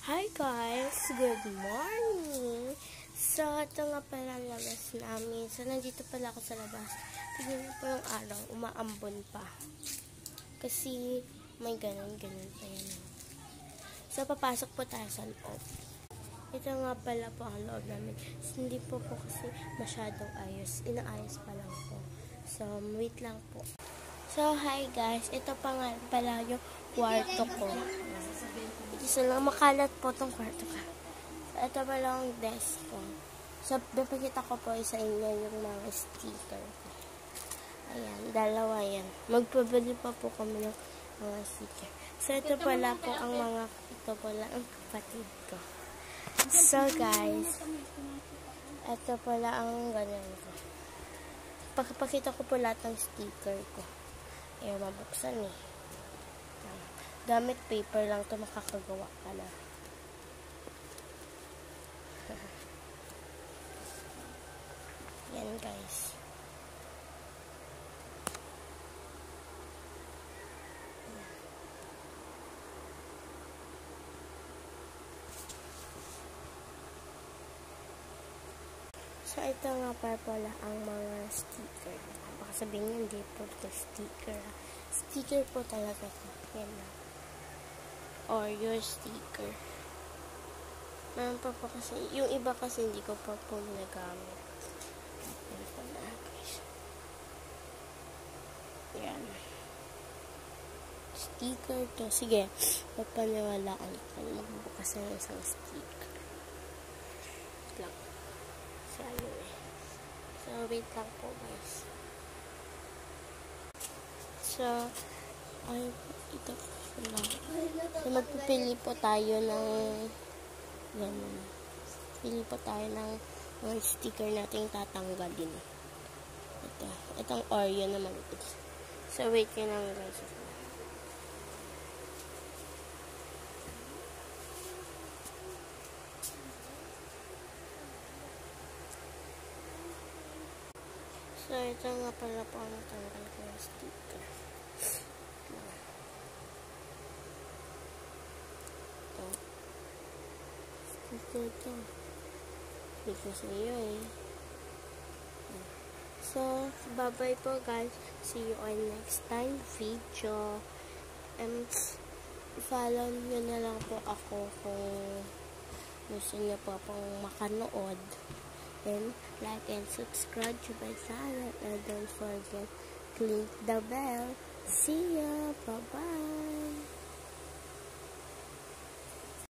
Hi guys! Good morning! So, ito nga pala ang labas namin. So, nandito pala ako sa labas. Tignan niyo po yung araw. Umaambon pa. Kasi, may ganun pa yan. So, papasok po tayo sa loob. Ito nga pala po ang loob namin. So, hindi po kasi masyadong ayos. Inaayos pa lang po. So, wait lang po. So, hi guys. Ito pa nga pala yung kwarto ko. So, makalat po itong kwarto ka. So, ito pala ang desk ko. So, napakita ko po sa inyo yung mga sticker. Ayan, dalawa yan. Magpabili pa po kami ng mga sticker. So, ito pala po ang ito pala ang kapatid ko. So, guys, ito pala ang ganyan ko. Pakita ko po lahat ng sticker ko. Ayan, mabuksan eh. Gamit paper lang ito, makakagawa ka na. Yan guys. So, ito nga pala ang mga sticker. Baka sabihin nyo, hindi po ito sticker. Sticker po talaga ito. Yan lang. Or your sticker. Meron pa po kasi, yung iba kasi hindi ko pa po nagamit. Yan po na guys. Yan. Sticker to. Sige, magpaniwalaan ko. Magbubukas na isang sticker. Lang. So, ayun eh. So, wait lang po guys. So, ay, ito po lang. So, magpipili po tayo ng ganun. Pili po tayo ng mga sticker natin tatanggalin. Itong Oreo na maliit. So, wait yun lang guys. So, ito nga pala po ang natanggal ko yung sticker. Ito. Dito sa iyo eh. So, bye-bye po guys. See you on next time video. Follow nyo na lang po ako kung gusto nyo po pong makanood. And like and subscribe to my channel. And don't forget, click the bell. See ya. Bye-bye.